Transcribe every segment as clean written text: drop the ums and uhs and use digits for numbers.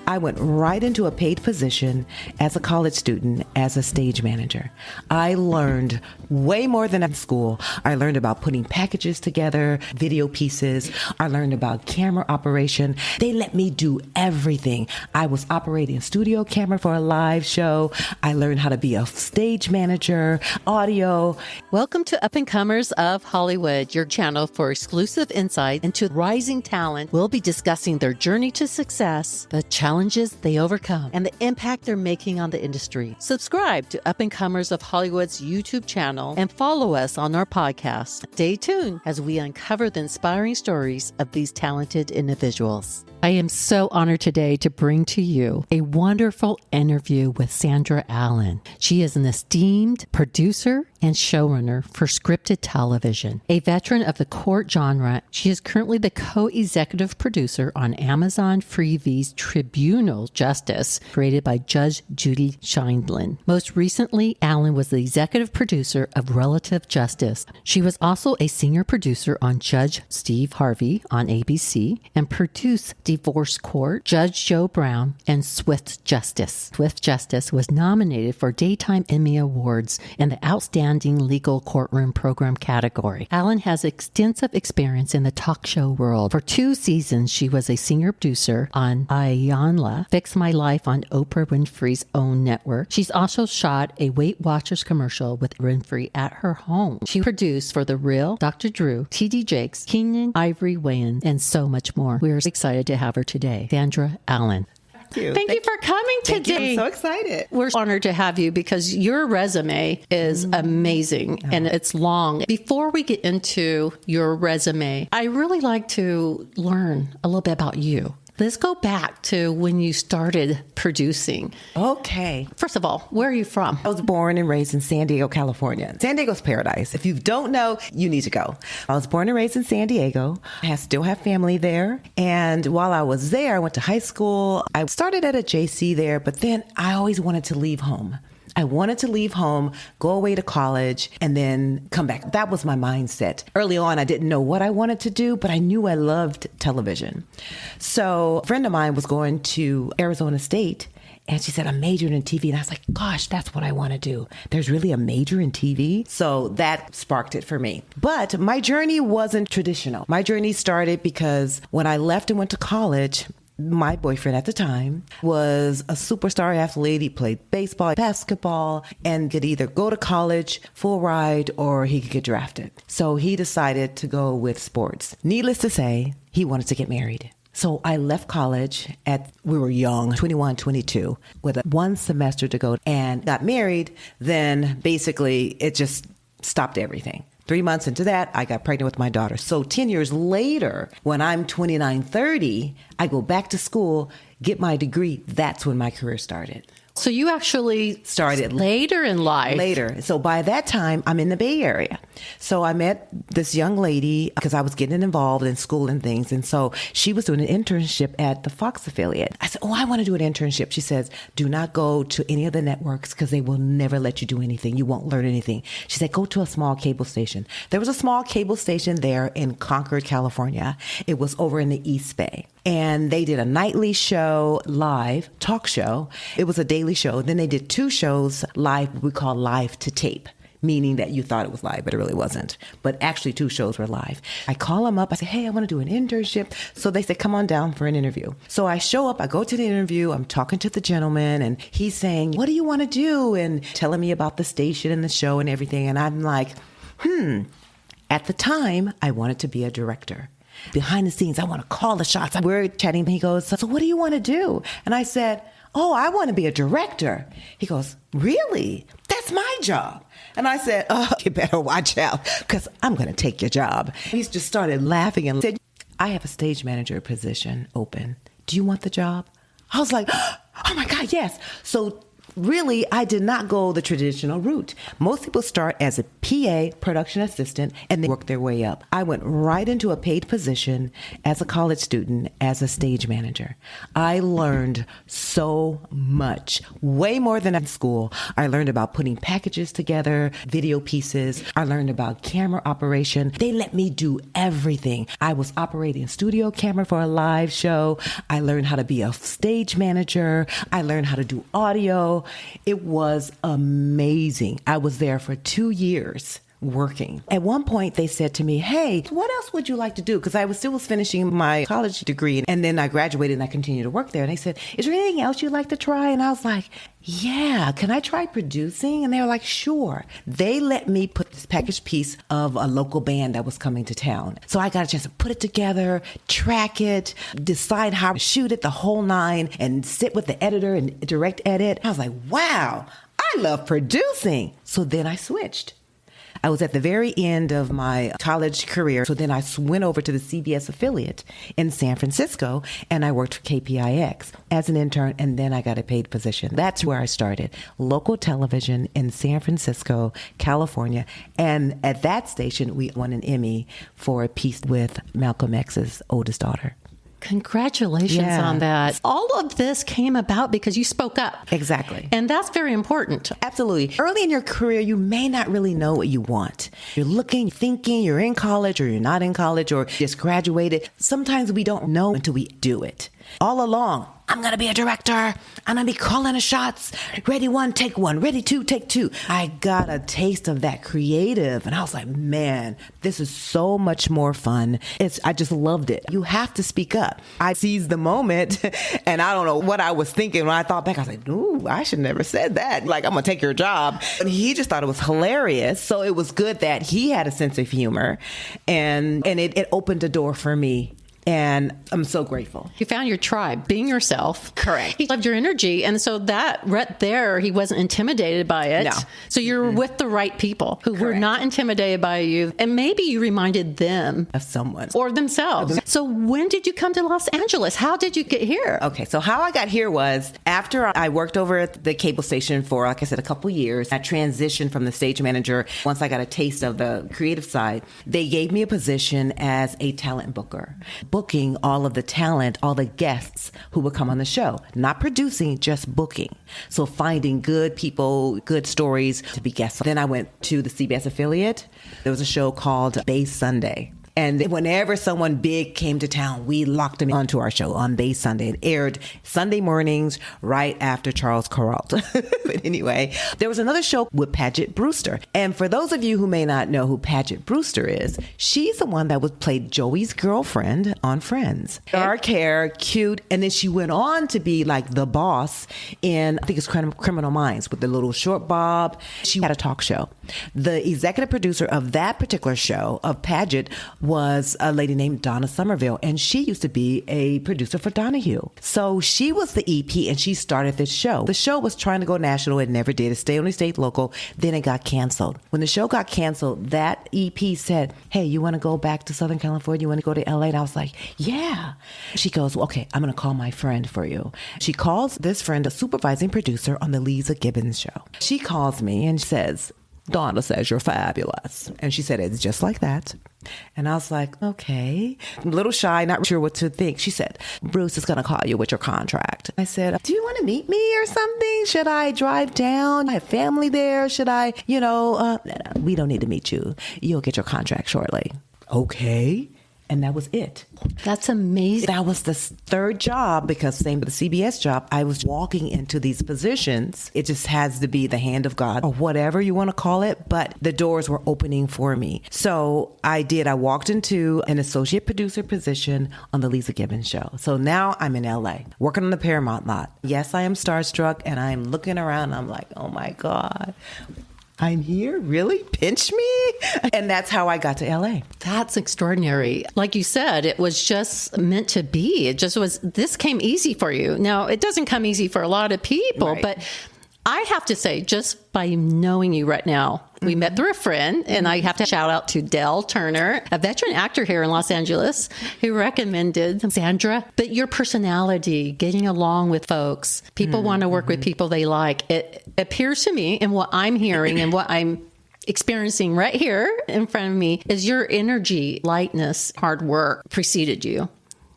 I went right into a paid position as a college student as a stage manager. I learned way more than in school. I learned about putting packages together, video pieces. I learned about camera operation. They let me do everything. I was operating a studio camera for a live show. I learned how to be a stage manager, audio. Welcome to Up and Comers of Hollywood, your channel for exclusive insight into rising talent. We'll be discussing their journey to success, the challenges they overcome, and the impact they're making on the industry. Subscribe to Up and Comers of Hollywood's YouTube channel and follow us on our podcast. Stay tuned as we uncover the inspiring stories of these talented individuals. I am so honored today to bring to you a wonderful interview with Sandra Allen. She is an esteemed producer and showrunner for scripted television. A veteran of the court genre, she is currently the co-executive producer on Amazon Freeview's Tribunal Justice, created by Judge Judy Sheindlin. Most recently, Allen was the executive producer of Relative Justice. She was also a senior producer on Judge Steve Harvey on ABC and produced Divorce Court, Judge Joe Brown, and Swift Justice. Swift Justice was nominated for Daytime Emmy Awards in the Outstanding Legal Courtroom Program category. Allen has extensive experience in the talk show world. For 2 seasons, she was a senior producer on Ayanla, Fix My Life on Oprah Winfrey's own network. She's also shot a Weight Watchers commercial with Winfrey at her home. She produced For The Real, Dr. Drew, T.D. Jakes, Keenan Ivory Wayans, and so much more. We're excited to have her today. Sandra Allen. Thank you for coming today. I'm so excited. We're honored to have you because your resume is amazing and it's long. Before we get into your resume, I really like to learn a little bit about you. Let's go back to when you started producing. Okay. First of all, where are you from? I was born and raised in San Diego, California. San Diego's paradise. If you don't know, you need to go. I was born and raised in San Diego. I still have family there. And while I was there, I went to high school. I started at a JC there, but then I always wanted to leave home. I wanted to leave home, go away to college, and then come back. That was my mindset. Early on, I didn't know what I wanted to do, but I knew I loved television. So a friend of mine was going to Arizona State, and she said, I'm majoring in TV. And I was like, gosh, that's what I want to do. There's really a major in TV. So that sparked it for me. But my journey wasn't traditional. My journey started because when I left and went to college, my boyfriend at the time was a superstar athlete. He played baseball, basketball, and could either go to college full ride or he could get drafted. So he decided to go with sports. Needless to say, he wanted to get married. So I left college we were young, 21, 22, with 1 semester to go and got married. Then basically it just stopped everything. 3 months into that, I got pregnant with my daughter. So 10 years later, when I'm 29, 30, I go back to school, get my degree. That's when my career started. So you actually started later in life. Later. So by that time, I'm in the Bay Area. So I met this young lady because I was getting involved in school and things. And so she was doing an internship at the Fox affiliate. I said, I want to do an internship. She says, do not go to any of the networks because they will never let you do anything. You won't learn anything. She said, go to a small cable station. There was a small cable station there in Concord, California. It was over in the East Bay. And they did a nightly show, live, talk show. It was a daily show. Then they did 2 shows live, what we call live to tape, meaning that you thought it was live, but it really wasn't. But actually 2 shows were live. I call them up. I say, hey, I want to do an internship. So they said, come on down for an interview. So I show up. I go to the interview. I'm talking to the gentleman, and he's saying, what do you want to do? And telling me about the station and the show and everything. And I'm like, At the time, I wanted to be a director. Behind the scenes, I want to call the shots. We're chatting. He goes, so what do you want to do? And I said, I want to be a director. He goes, really? That's my job. And I said, you better watch out because I'm going to take your job. He just started laughing and said, I have a stage manager position open. Do you want the job? I was like, oh my God, yes. So Really, I did not go the traditional route. Most people start as a PA, production assistant, and they work their way up. I went right into a paid position as a college student as a stage manager. I learned so much, way more than in school. I learned about putting packages together, video pieces. I learned about camera operation. They let me do everything. I was operating a studio camera for a live show. I learned how to be a stage manager. I learned how to do audio. It was amazing. I was there for 2 years working. At one point, they said to me, hey, what else would you like to do? Because I was still finishing my college degree. And then I graduated and I continued to work there. And they said, is there anything else you'd like to try? And I was like, yeah, can I try producing? And they were like, sure. They let me put this packaged piece of a local band that was coming to town. So I got a chance to put it together, track it, decide how to shoot it, the whole nine, and sit with the editor and direct edit. I was like, wow, I love producing. So then I switched. I was at the very end of my college career. So then I went over to the CBS affiliate in San Francisco and I worked for KPIX as an intern, and then I got a paid position. That's where I started. Local television in San Francisco, California. And at that station, we won an Emmy for a piece with Malcolm X's oldest daughter. Congratulations on that. All of this came about because you spoke up. Exactly. And that's very important. Absolutely. Early in your career, you may not really know what you want. You're looking, thinking you're in college or you're not in college or just graduated. Sometimes we don't know until we do it. All along, I'm going to be a director. I'm going to be calling the shots. Ready one, take one. Ready two, take two. I got a taste of that creative. And I was like, man, this is so much more fun. I just loved it. You have to speak up. I seized the moment and I don't know what I was thinking when I thought back. I was like, ooh, I should never said that. Like, I'm going to take your job. And he just thought it was hilarious. So it was good that he had a sense of humor and it opened a door for me. And I'm so grateful. You found your tribe, being yourself. Correct. He loved your energy. And so that right there, he wasn't intimidated by it. No. So you're with the right people who were Correct. not intimidated by you. And maybe you reminded them Of someone. or themselves. So when did you come to Los Angeles? How did you get here? Okay, so how I got here was after I worked over at the cable station for, like I said, a couple years. I transitioned from the stage manager. Once I got a taste of the creative side, they gave me a position as a talent booker, booking all of the talent, all the guests who would come on the show. Not producing, just booking. So finding good people, good stories to be guests. Then I went to the CBS affiliate. There was a show called Bay Sunday. And whenever someone big came to town, we locked them onto our show on Bay Sunday. It aired Sunday mornings right after Charles Kuralt. But anyway, there was another show with Paget Brewster. And for those of you who may not know who Paget Brewster is, she's the one that played Joey's girlfriend on Friends. Dark hair, cute. And then she went on to be like the boss in, I think it's Criminal Minds with the little short bob. She had a talk show. The executive producer of that particular show, of Paget, was a lady named Donna Somerville, and she used to be a producer for Donahue. So she was the EP, and she started this show. The show was trying to go national. It never did. It only stayed local. Then it got canceled. When the show got canceled, that EP said, hey, you want to go back to Southern California? You want to go to LA? And I was like, yeah. She goes, well, okay, I'm going to call my friend for you. She calls this friend a supervising producer on the Lisa Gibbons show. She calls me and says, Donna says you're fabulous. And she said, it's just like that. And I was like, okay. I'm a little shy, not sure what to think. She said, Bruce is going to call you with your contract. I said, do you want to meet me or something? Should I drive down? I have family there. Should I, no, we don't need to meet you. You'll get your contract shortly. Okay. And that was it. That's amazing. That was the third job, because same with the CBS job, I was walking into these positions. It just has to be the hand of God or whatever you want to call it. But the doors were opening for me. So I walked into an associate producer position on the Lisa Gibbons show. So now I'm in LA working on the Paramount lot. Yes, I am starstruck, and I'm looking around. And I'm like, oh my God. I'm here? Really? Pinch me? And that's how I got to LA. That's extraordinary. Like you said, it was just meant to be. It just was, this came easy for you. Now, it doesn't come easy for a lot of people, Right. but I have to say, just by knowing you right now, we met through a friend, and I have to shout out to Dell Turner, a veteran actor here in Los Angeles, who recommended Sandra. But your personality, getting along with folks, people want to work with people they like. It appears to me, and what I'm hearing and what I'm experiencing right here in front of me, is your energy, lightness, hard work preceded you.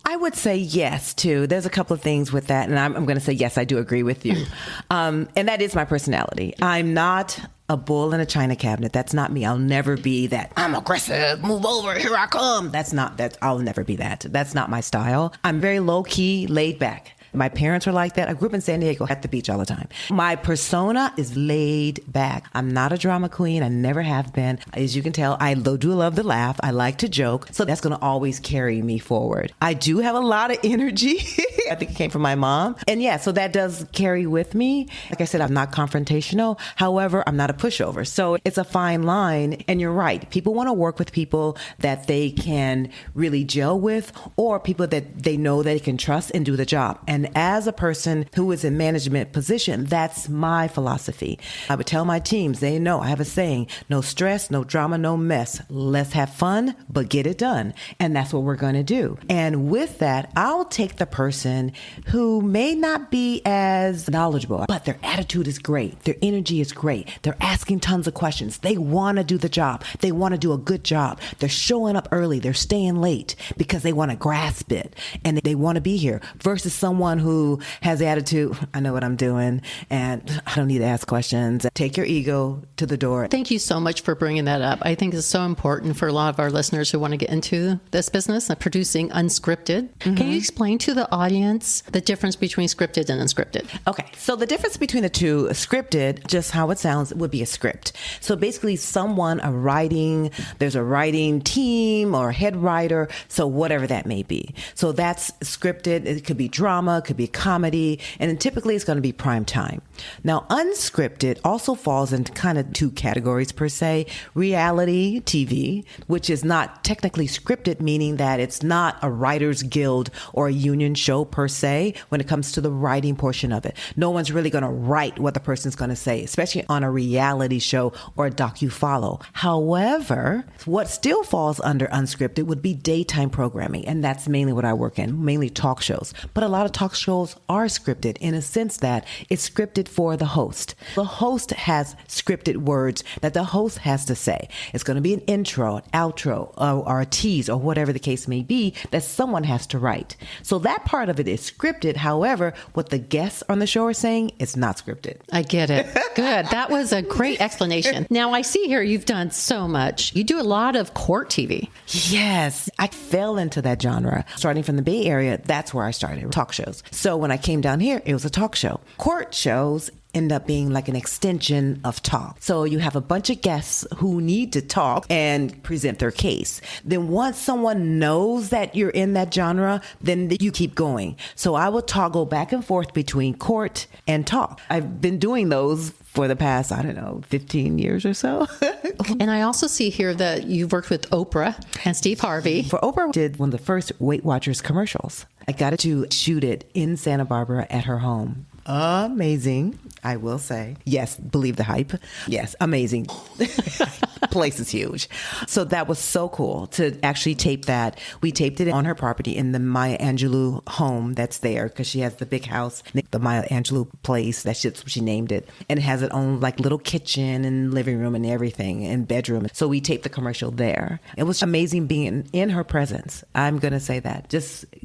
I would say yes, too. There's a couple of things with that. And I'm going to say, yes, I do agree with you. And that is my personality. I'm not a bull in a china cabinet. That's not me. I'll never be that. I'm aggressive. Move over. Here I come. I'll never be that. That's not my style. I'm very low key, laid back. My parents were like that. I grew up in San Diego at the beach all the time. My persona is laid back. I'm not a drama queen. I never have been. As you can tell, I do love to laugh. I like to joke. So that's going to always carry me forward. I do have a lot of energy. I think it came from my mom. And yeah, so that does carry with me. Like I said, I'm not confrontational. However, I'm not a pushover. So it's a fine line. And you're right. People want to work with people that they can really gel with, or people that they know they can trust and do the job. And as a person who is in management position, that's my philosophy. I would tell my teams, they know, I have a saying, no stress, no drama, no mess. Let's have fun, but get it done. And that's what we're going to do. And with that, I'll take the person who may not be as knowledgeable, but their attitude is great. Their energy is great. They're asking tons of questions. They want to do the job. They want to do a good job. They're showing up early. They're staying late because they want to grasp it and they want to be here, versus someone who has the attitude, I know what I'm doing and I don't need to ask questions. Take your ego to the door. Thank you so much for bringing that up. I think it's so important for a lot of our listeners who want to get into this business of producing unscripted. Mm-hmm. Can you explain to the audience the difference between scripted and unscripted? Okay, so the difference between the two, scripted, just how it sounds, would be a script. So basically there's a writing team or head writer, so whatever that may be. So that's scripted. It could be drama, could be comedy, and then typically it's going to be prime time. Now, unscripted also falls into kind of two categories per se. Reality TV, which is not technically scripted, meaning that it's not a writer's guild or a union show per se when it comes to the writing portion of it. No one's really going to write what the person's going to say, especially on a reality show or a docu-follow. However, what still falls under unscripted would be daytime programming, and that's mainly what I work in, mainly talk shows. But a lot of talk shows are scripted in a sense that it's scripted for the host. The host has scripted words that the host has to say. It's going to be an intro, an outro, or a tease, or whatever the case may be that someone has to write. So that part of it is scripted. However, what the guests on the show are saying is not scripted. I get it. Good. That was a great explanation. Now, I see here you've done so much. You do a lot of court TV. Yes. I fell into that genre. Starting from the Bay Area, that's where I started, talk shows. So when I came down here, it was a talk show. Court shows end up being like an extension of talk. So you have a bunch of guests who need to talk and present their case. Then once someone knows that you're in that genre, then you keep going. So I will toggle back and forth between court and talk. I've been doing those for the past, 15 years or so. And I also see here that you've worked with Oprah and Steve Harvey. For Oprah, I did one of the first Weight Watchers commercials. I got to shoot it in Santa Barbara at her home. Amazing, I will say. Yes, believe the hype. Yes, amazing. Place is huge. So that was so cool to actually tape that. We taped it on her property in the Maya Angelou home that's there because she has the big house, the Maya Angelou place. That's what she named it. And it has its own like little kitchen and living room and everything and bedroom. So we taped the commercial there. It was amazing being in her presence. I'm going to say that.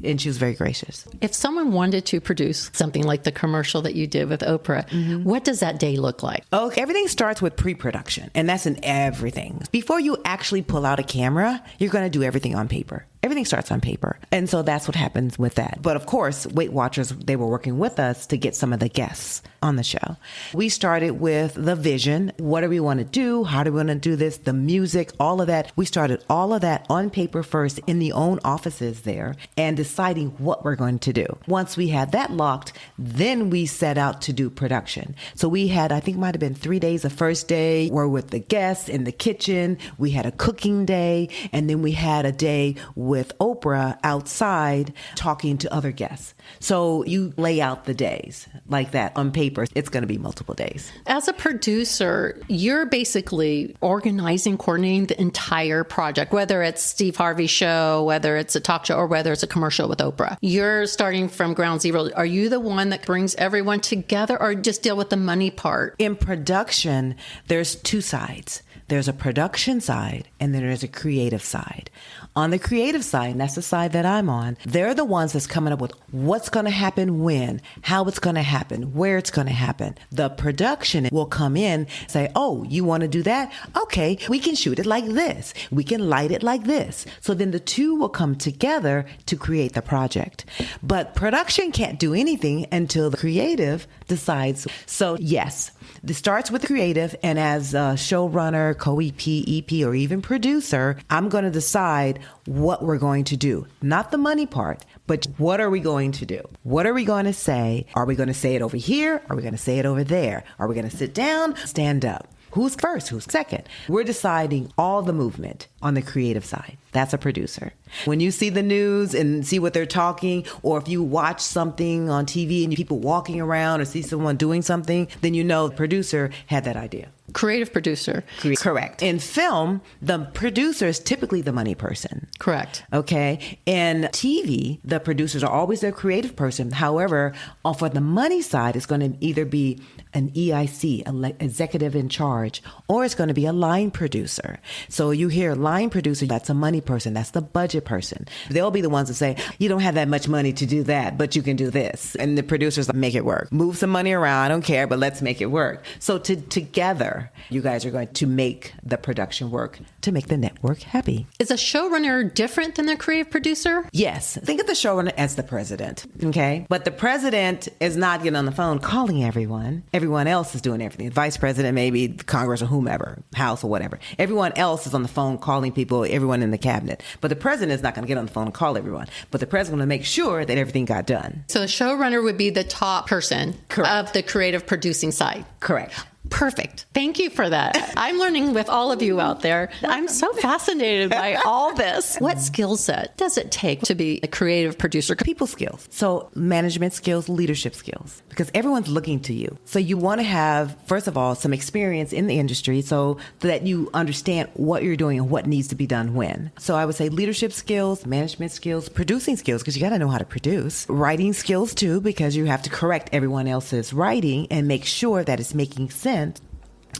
And she was very gracious. If someone wanted to produce something like the commercial that you did with Oprah, what does that day look like? Oh, everything starts with pre-production, and that's in everything. Before you actually pull out a camera, you're going to do everything on paper. Everything starts on paper. And so that's what happens with that. But of course, Weight Watchers, they were working with us to get some of the guests on the show. We started with the vision. What do we want to do? How do we want to do this? The music, all of that. We started all of that on paper first in the own offices there and deciding what we're going to do. Once we had that locked, then we set out to do production. So we had, I think it might have been 3 days. The first day we're with the guests in the kitchen. We had a cooking day. And then we had a day with Oprah outside talking to other guests. So you lay out the days like that on paper. It's going to be multiple days. As a producer, you're basically organizing, coordinating the entire project, whether it's Steve Harvey's show, whether it's a talk show, or whether it's a commercial with Oprah. You're starting from ground zero. Are you the one that brings everyone together, or just deal with the money part? In production, there's two sides. There's a production side and then there's a creative side. On the creative side, and that's the side that I'm on, they're the ones that's coming up with what's going to happen when, how it's going to happen, where it's going to happen. The production will come in, say, oh, you want to do that? Okay, we can shoot it like this. We can light it like this. So then the two will come together to create the project. But production can't do anything until the creative decides. So yes, this starts with the creative, and as a showrunner, co-EP, EP, or even producer, I'm going to decide what we're going to do. Not the money part, but what are we going to do? What are we going to say? Are we going to say it over here? Are we going to say it over there? Are we going to sit down, stand up? Who's first? Who's second? We're deciding all the movement on the creative side. That's a producer. When you see the news and see what they're talking, or if you watch something on TV and people walking around or see someone doing something, then you know the producer had that idea. Creative producer. Correct. In film, the producer is typically the money person. Correct. Okay. In TV, the producers are always the creative person. However, for the money side, it's going to either be an EIC, an executive in charge, or it's going to be a line producer. So you hear line producer, that's a money person. That's the budget person. They'll be the ones that say, you don't have that much money to do that, but you can do this. And the producers make it work. Move some money around. I don't care, but let's make it work. So together, you guys are going to make the production work to make the network happy. Is a showrunner different than the creative producer? Yes. Think of the showrunner as the president, okay? But the president is not getting on the phone calling everyone. Everyone else is doing everything. The vice president, maybe Congress or whomever, House or whatever. Everyone else is on the phone calling people, everyone in the cabinet. But the president is not going to get on the phone and call everyone. But the president will make sure that everything got done. So a showrunner would be the top person of the creative producing side. Correct. Perfect. Thank you for that. I'm learning with all of you out there. I'm so fascinated by all this. What skill set does it take to be a creative producer? People skills. So management skills, leadership skills, because everyone's looking to you. So you want to have, first of all, some experience in the industry so that you understand what you're doing and what needs to be done when. So I would say leadership skills, management skills, producing skills, because you got to know how to produce. Writing skills too, because you have to correct everyone else's writing and make sure that it's making sense.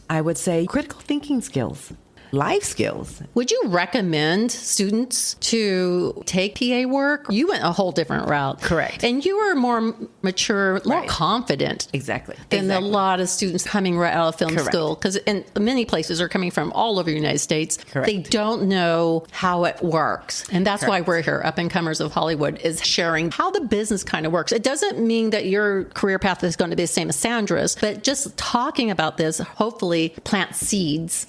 I would say critical thinking skills. Life skills. Would you recommend students to take PA work? You went a whole different route. Correct. And you were more mature, more Right. confident. Exactly. Than a lot of students coming right out of film Correct. school. Because in many places are coming from all over the United States. Correct. They don't know how it works. And that's why we're here, Up and Comers of Hollywood, is sharing how the business kind of works. It doesn't mean that your career path is going to be the same as Sandra's, but just talking about this hopefully plants seeds.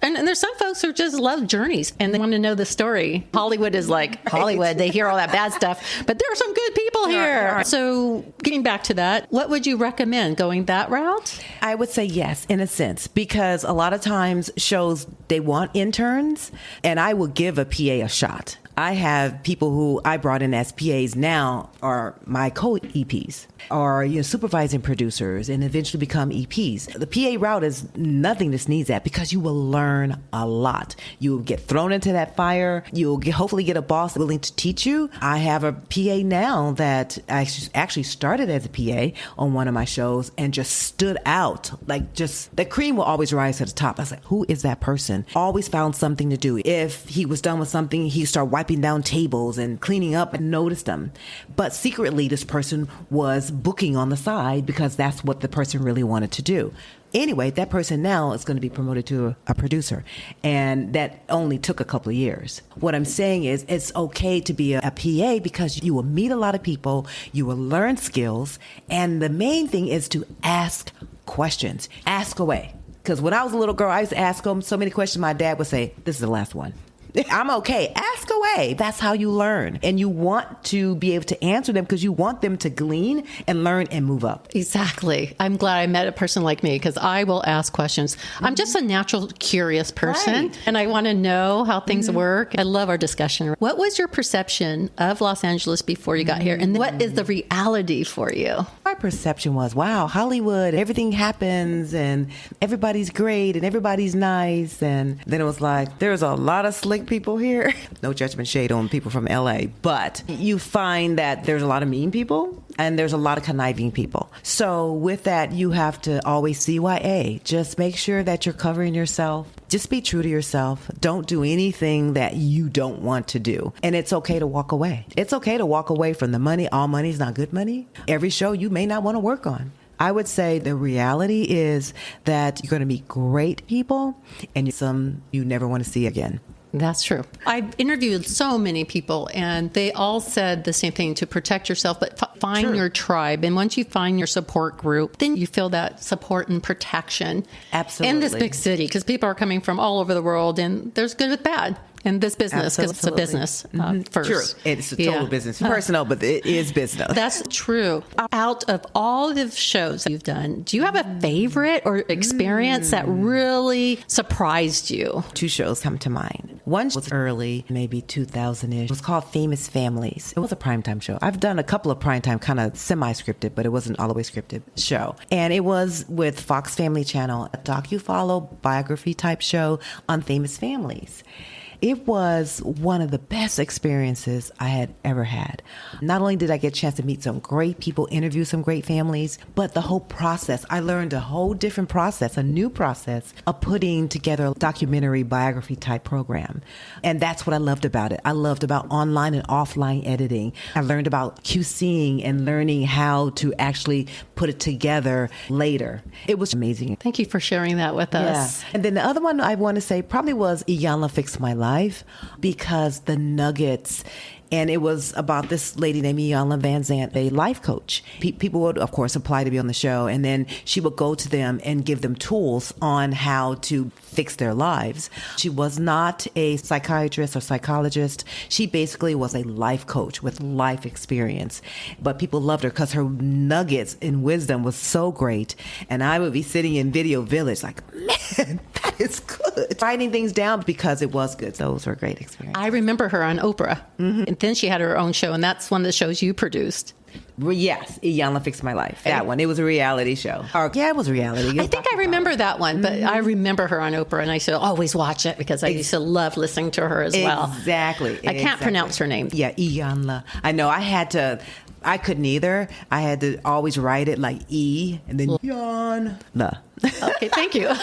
and there's some folks who just love journeys and they want to know the story. Hollywood is like Hollywood. They hear all that bad stuff, but there are some good people here. So getting back to that, what would you recommend, going that route? I would say yes, in a sense, because a lot of times shows, they want interns, and I will give a PA a shot. I have people who I brought in as PAs now are my co-EPs or supervising producers and eventually become EPs. The PA route is nothing that sneeze at because you will learn a lot. You will get thrown into that fire. You'll hopefully get a boss willing to teach you. I have a PA now that actually started as a PA on one of my shows and just stood out. Like just the cream will always rise to the top. I was like, who is that person? Always found something to do. If he was done with something, he started wiping down tables and cleaning up and noticed them. But secretly, this person was booking on the side because that's what the person really wanted to do. Anyway, that person now is going to be promoted to a producer. And that only took a couple of years. What I'm saying is it's okay to be a PA because you will meet a lot of people, you will learn skills, and the main thing is to ask questions. Ask away. Because when I was a little girl, I used to ask them so many questions. My dad would say, this is the last one. I'm okay. Ask away. That's how you learn. And you want to be able to answer them because you want them to glean and learn and move up. Exactly. I'm glad I met a person like me because I will ask questions. I'm just a natural curious person and I want to know how things work. I love our discussion. What was your perception of Los Angeles before you got here? And what is the reality for you? My perception was, wow, Hollywood, everything happens and everybody's great and everybody's nice. And then it was like, there's a lot of slick people here. No judgment shade on people from LA, but you find that there's a lot of mean people and there's a lot of conniving people. So with that, you have to always CYA. Just make sure that you're covering yourself. Just be true to yourself. Don't do anything that you don't want to do. And it's okay to walk away. It's okay to walk away from the money. All money is not good money. Every show you may not want to work on. I would say the reality is that you're going to meet great people and some you never want to see again. That's true. I've interviewed so many people and they all said the same thing, to protect yourself, but find your tribe. And once you find your support group, then you feel that support and protection. Absolutely. In this big city, because people are coming from all over the world and there's good with bad. In this business, because it's a business first. True. It's a total business. Personal, but it is business. That's true. Out of all the shows you've done, do you have a favorite or experience that really surprised you? 2 shows come to mind. One was early, maybe 2000-ish. It was called Famous Families. It was a primetime show. I've done a couple of primetime kind of semi-scripted, but it wasn't all the way scripted show. And it was with Fox Family Channel, a docu-follow biography type show on famous families. It was one of the best experiences I had ever had. Not only did I get a chance to meet some great people, interview some great families, but the whole process, I learned a whole different process, a new process of putting together a documentary biography type program. And that's what I loved about it. I loved about online and offline editing. I learned about QCing and learning how to actually put it together later. It was amazing. Thank you for sharing that with us. And then the other one I want to say probably was Iyanla Fixed My Life, because the nuggets, and it was about this lady named Iyanla Van Zant, a life coach. People would, of course, apply to be on the show, and then she would go to them and give them tools on how to fix their lives. She was not a psychiatrist or psychologist. She basically was a life coach with life experience. But people loved her because her nuggets in wisdom was so great. And I would be sitting in Video Village like, man, that is good. Writing things down because it was good. Those were great experiences. I remember her on Oprah. And then she had her own show, and that's one of the shows you produced. Well, yes, Iyanla Fixed My Life. That one. It was a reality show. Yeah, it was a reality. I think I remember that one, but I remember her on Oprah, and I used to always watch it because I used to love listening to her as well. Exactly. I can't pronounce her name. Yeah, Iyanla. I know. I couldn't either. I had to always write it like E and then Iyanla. Okay, thank you.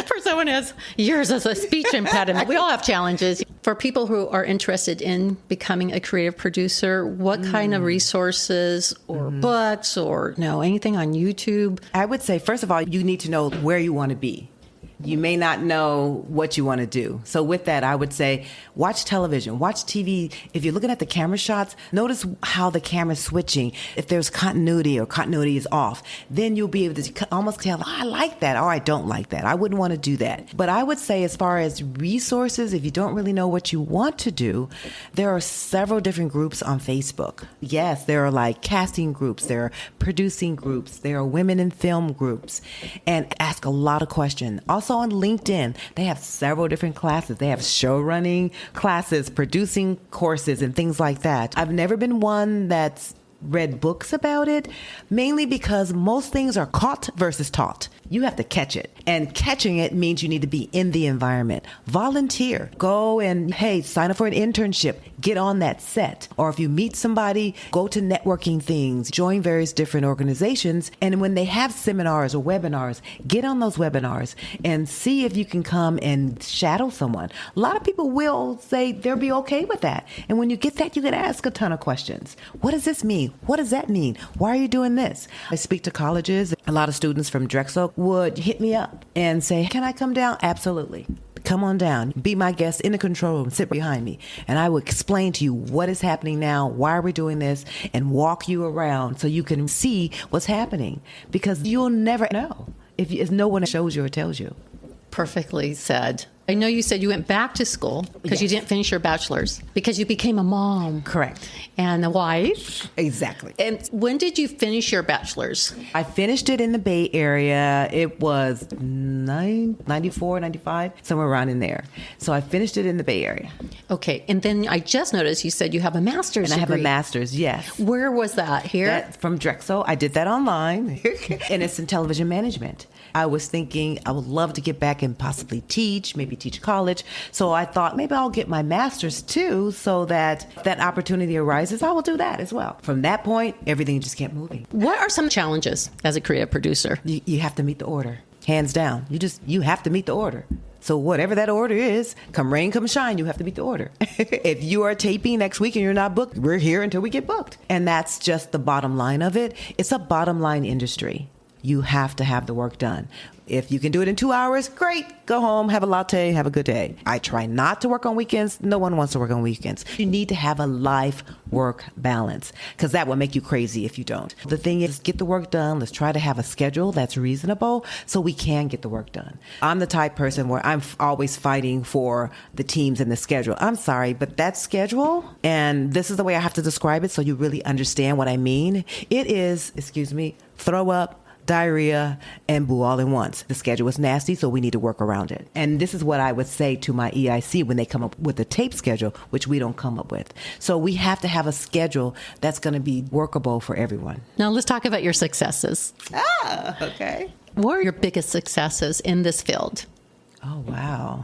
For someone who has years as a speech impediment, we all have challenges. For people who are interested in becoming a creative producer, what kind of resources or books or anything on YouTube? I would say, first of all, you need to know where you want to be. You may not know what you want to do. So with that, I would say, watch television, watch TV. If you're looking at the camera shots, notice how the camera's switching. If there's continuity or continuity is off, then you'll be able to almost tell, I like that, or I don't like that. I wouldn't want to do that. But I would say, as far as resources, if you don't really know what you want to do, there are several different groups on Facebook. Yes, there are like casting groups, there are producing groups, there are women in film groups, and ask a lot of questions. Also on LinkedIn, they have several different classes. They have show running classes, producing courses, and things like that. I've never been one that's read books about it, mainly because most things are caught versus taught. You have to catch it. And catching it means you need to be in the environment. Volunteer. Go and, sign up for an internship. Get on that set. Or if you meet somebody, go to networking things. Join various different organizations. And when they have seminars or webinars, get on those webinars and see if you can come and shadow someone. A lot of people will say they'll be okay with that. And when you get that, you can ask a ton of questions. What does this mean? What does that mean? Why are you doing this? I speak to colleges. A lot of students from Drexel would hit me up and say, can I come down? Absolutely. Come on down. Be my guest in the control room. Sit behind me. And I will explain to you what is happening now, why are we doing this, and walk you around so you can see what's happening. Because you'll never know if no one shows you or tells you. Perfectly said. I know you said you went back to school because you didn't finish your bachelor's because you became a mom. Correct. And a wife. Exactly. And when did you finish your bachelor's? I finished it in the Bay Area. It was 94, 95, somewhere around in there. So I finished it in the Bay Area. Okay. And then I just noticed you said you have a master's And I have degree. a master's, yes. Where was that? Here? That's from Drexel. I did that online. And it's in television management. I was thinking I would love to get back and possibly teach, maybe teach college. So I thought maybe I'll get my master's too, so that if that opportunity arises, I will do that as well. From that point, everything just kept moving. What are some challenges as a creative producer? You have to meet the order, hands down. You have to meet the order. So whatever that order is, come rain, come shine, you have to meet the order. If you are taping next week and you're not booked, we're here until we get booked. And that's just the bottom line of it. It's a bottom line industry. You have to have the work done. If you can do it in 2 hours, great. Go home, have a latte, have a good day. I try not to work on weekends. No one wants to work on weekends. You need to have a life-work balance because that will make you crazy if you don't. The thing is, get the work done. Let's try to have a schedule that's reasonable so we can get the work done. I'm the type person where I'm always fighting for the teams and the schedule. I'm sorry, but that schedule, and this is the way I have to describe it so you really understand what I mean. It is, throw up, diarrhea, and boo all at once. The schedule is nasty, so we need to work around it. And this is what I would say to my EIC when they come up with a tape schedule, which we don't come up with. So we have to have a schedule that's going to be workable for everyone. Now let's talk about your successes. Okay. What are your biggest successes in this field? Oh, wow.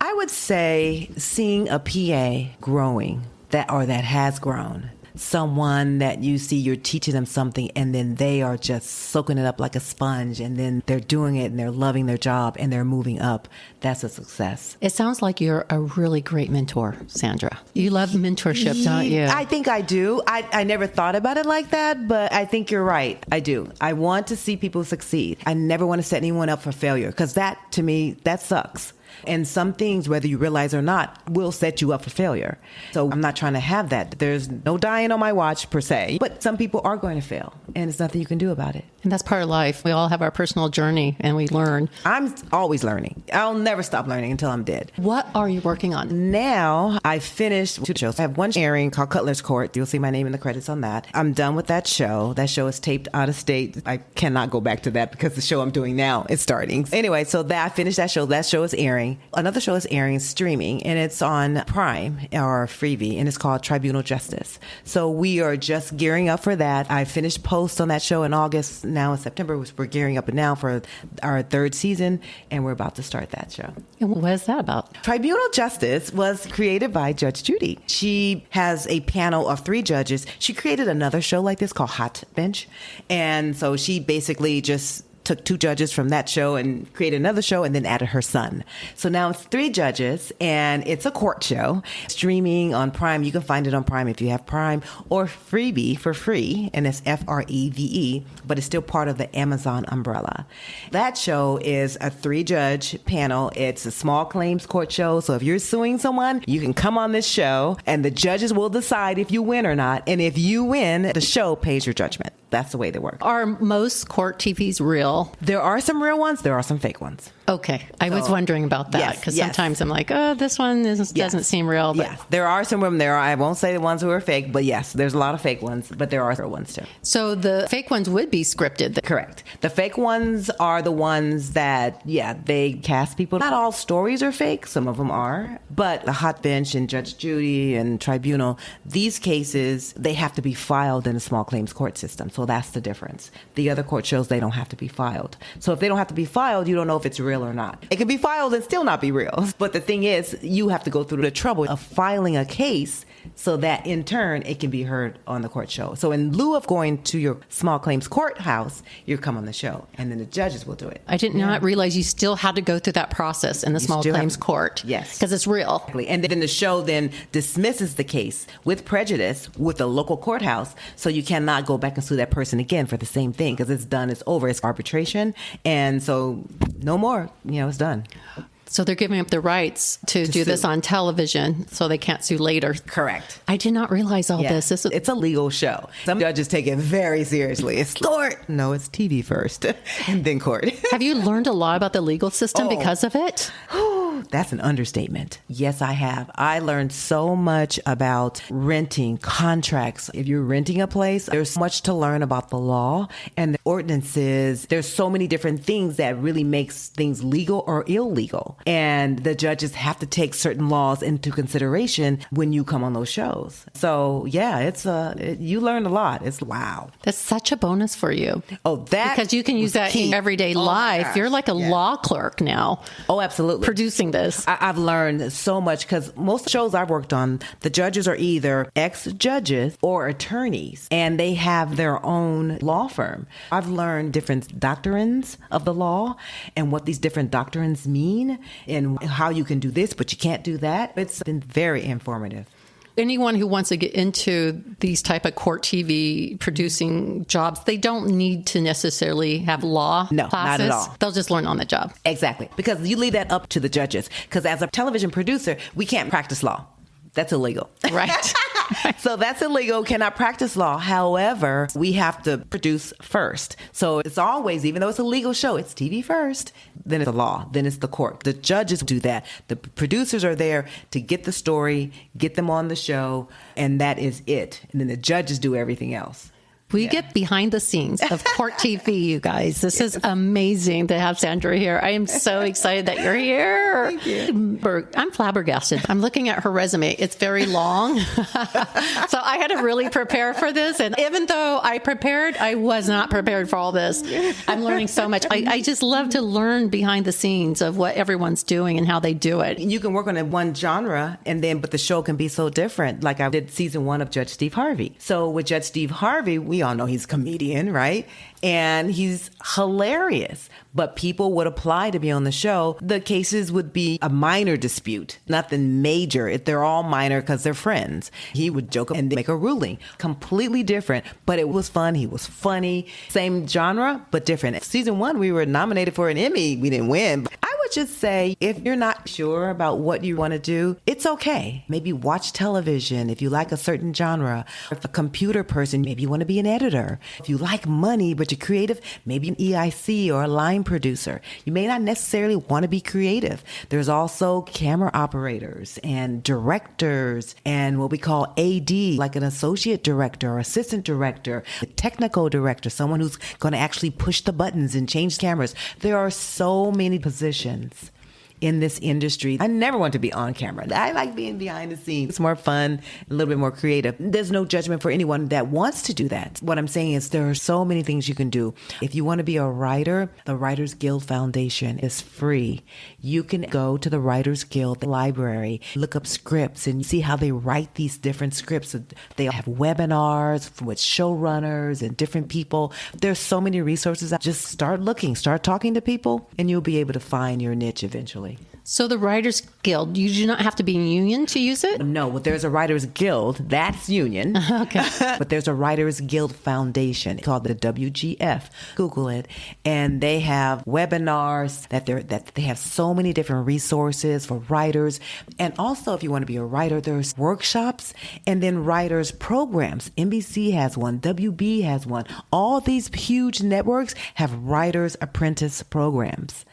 I would say seeing a PA growing that has grown. Someone that you see, you're teaching them something and then they are just soaking it up like a sponge and then they're doing it and they're loving their job and they're moving up. That's a success. It sounds like you're a really great mentor, Sandra. You love mentorship, don't you? I think I do. I never thought about it like that, but I think you're right. I do. I want to see people succeed. I never want to set anyone up for failure because that, to me, that sucks. And some things, whether you realize or not, will set you up for failure. So I'm not trying to have that. There's no dying on my watch per se, but some people are going to fail and there's nothing you can do about it. And that's part of life. We all have our personal journey and we learn. I'm always learning. I'll never stop learning until I'm dead. What are you working on? Now I finished 2 shows. I have one airing called Cutler's Court. You'll see my name in the credits on that. I'm done with that show. That show is taped out of state. I cannot go back to that because the show I'm doing now is starting. Anyway, so I finished that show. That show is airing. Another show is airing streaming, and it's on Prime or Freevee, and it's called Tribunal Justice. So we are just gearing up for that. I finished post on that show in August. Now in September, we're gearing up now for our 3rd season, and we're about to start that show. And what is that about? Tribunal Justice was created by Judge Judy. She has a panel of 3 judges. She created another show like this called Hot Bench, and so she basically just took 2 judges from that show and created another show and then added her son. So now it's 3 judges and it's a court show. Streaming on Prime. You can find it on Prime if you have Prime, or Freevee for free, and it's Freve, but it's still part of the Amazon umbrella. That show is a 3-judge panel. It's a small claims court show. So if you're suing someone, you can come on this show and the judges will decide if you win or not. And if you win, the show pays your judgment. That's the way they work. Are most court TVs real? There are some real ones. There are some fake ones. Okay. I was wondering about that because sometimes I'm like, oh, this one doesn't seem real. But yes, there are some of them. I won't say the ones who are fake, but yes, there's a lot of fake ones, but there are real ones too. So the fake ones would be scripted. Correct. The fake ones are the ones that, they cast people. Not all stories are fake. Some of them are. But the Hot Bench and Judge Judy and Tribunal, these cases, they have to be filed in a small claims court system. So that's the difference. The other court shows, they don't have to be filed. So if they don't have to be filed, you don't know if it's real or not. It can be filed and still not be real. But the thing is, you have to go through the trouble of filing a case so that in turn it can be heard on the court show. So in lieu of going to your small claims courthouse, you come on the show and then the judges will do it. I did not realize you still had to go through that process in the small claims court. Yes. Because it's real. And then the show then dismisses the case with prejudice with the local courthouse. So you cannot go back and sue that person again for the same thing because it's done, it's over, it's arbitration. And so no more, it's done. So they're giving up the rights to do sue. this on television so they can't sue later. Correct. I did not realize all this. It's a legal show. Some judges take it very seriously. It's court. No, it's TV first and then court. Have you learned a lot about the legal system because of it? That's an understatement. Yes, I have. I learned so much about renting, contracts. If you're renting a place, there's much to learn about the law and the ordinances. There's so many different things that really makes things legal or illegal. And the judges have to take certain laws into consideration when you come on those shows. So yeah, you learn a lot. It's wow. That's such a bonus for you. Because you can use that in everyday life. You're like a law clerk now. Oh, absolutely. Producing this. I've learned so much because most shows I've worked on, the judges are either ex-judges or attorneys, and they have their own law firm. I've learned different doctrines of the law and what these different doctrines mean and how you can do this, but you can't do that. It's been very informative. Anyone who wants to get into these type of court TV producing jobs, they don't need to necessarily have law classes. Not at all. They'll just learn on the job. Exactly. Because you leave that up to the judges. Because as a television producer, we can't practice law. That's illegal. Right. So that's illegal, cannot practice law. However, we have to produce first. So it's always, even though it's a legal show, it's TV first, then it's the law, then it's the court. The judges do that. The producers are there to get the story, get them on the show, and that is it. And then the judges do everything else. We get behind the scenes of court TV, you guys. This is amazing to have Sandra here. I am so excited that you're here. Thank you. I'm flabbergasted. I'm looking at her resume. It's very long. So I had to really prepare for this. And even though I prepared, I was not prepared for all this. I'm learning so much. I just love to learn behind the scenes of what everyone's doing and how they do it. You can work on one genre, but the show can be so different. Like I did season 1 of Judge Steve Harvey. So with Judge Steve Harvey, we all know he's a comedian, right? And he's hilarious. But people would apply to be on the show. The cases would be a minor dispute, nothing major. They're all minor because they're friends. He would joke and make a ruling. Completely different, but it was fun. He was funny. Same genre, but different. Season 1, we were nominated for an Emmy. We didn't win. I would just say, if you're not sure about what you want to do, it's okay. Maybe watch television if you like a certain genre. If a computer person, maybe you want to be an editor. If you like money, but you're creative, maybe an EIC or a line producer. You may not necessarily want to be creative. There's also camera operators and directors and what we call AD, like an associate director or assistant director, a technical director, someone who's going to actually push the buttons and change cameras. There are so many positions in this industry. I never want to be on camera. I like being behind the scenes. It's more fun, a little bit more creative. There's no judgment for anyone that wants to do that. What I'm saying is there are so many things you can do. If you want to be a writer, the Writers Guild Foundation is free. You can go to the Writers Guild library, look up scripts and see how they write these different scripts. They have webinars with showrunners and different people. There's so many resources. Just start looking, start talking to people, and you'll be able to find your niche eventually. So the Writers Guild, you do not have to be in union to use it? No, but there's a Writers Guild. That's union. Okay. But there's a Writers Guild Foundation called the WGF. Google it. And they have webinars that they have so many different resources for writers. And also, if you want to be a writer, there's workshops and then writers programs. NBC has one. WB has one. All these huge networks have writers apprentice programs.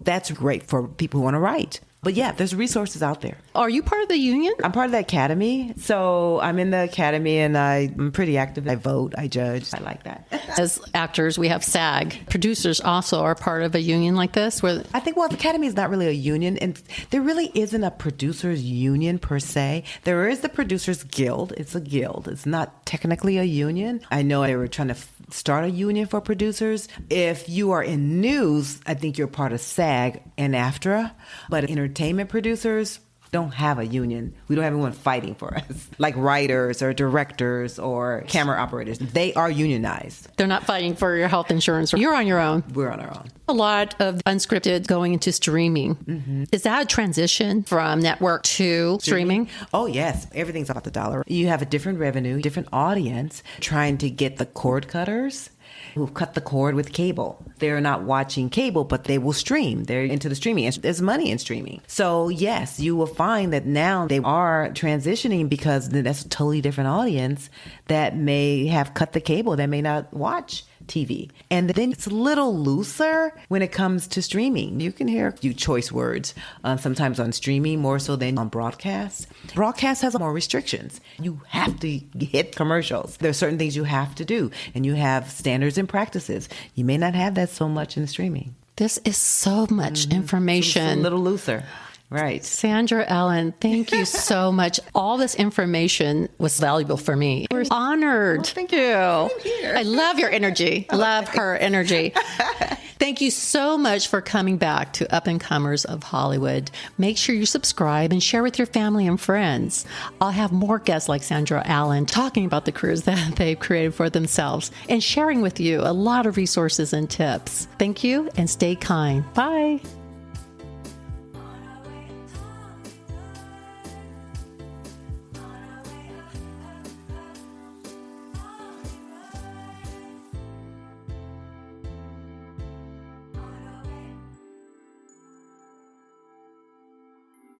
That's great for people who want to write. But yeah, there's resources out there. Are you part of the union? I'm part of the academy. So I'm in the academy and I'm pretty active. I vote, I judge. I like that. As actors, we have SAG. Producers also are part of a union like this? I think, the academy is not really a union. And there really isn't a producers union per se. There is the Producers Guild. It's a guild. It's not technically a union. I know they were trying to start a union for producers. If you are in news, I think you're part of SAG and AFTRA. But entertainment producers don't have a union. We don't have anyone fighting for us, like writers or directors or camera operators. They are unionized. They're not fighting for your health insurance. You're on your own. We're on our own. A lot of unscripted going into streaming. Mm-hmm. Is that a transition from network to streaming? Oh, yes. Everything's about the dollar. You have a different revenue, different audience, trying to get the cord cutters who've cut the cord with cable. They're not watching cable, but they will stream. They're into the streaming. There's money in streaming. So yes, you will find that now they are transitioning because that's a totally different audience that may have cut the cable, that may not watch TV. And then it's a little looser when it comes to streaming. You can hear a few choice words sometimes on streaming more so than on broadcast. Broadcast has more restrictions. You have to hit commercials. There are certain things you have to do, and you have standards and practices. You may not have that so much in streaming. This is so much information. It's a little looser. Right. Sandra Ellen, thank you so much. All this information was valuable for me. We're honored. Well, thank you. I love your energy. Love her energy. Thank you so much for coming back to Up and Comers of Hollywood. Make sure you subscribe and share with your family and friends. I'll have more guests like Sandra Allen talking about the careers that they've created for themselves and sharing with you a lot of resources and tips. Thank you and stay kind. Bye.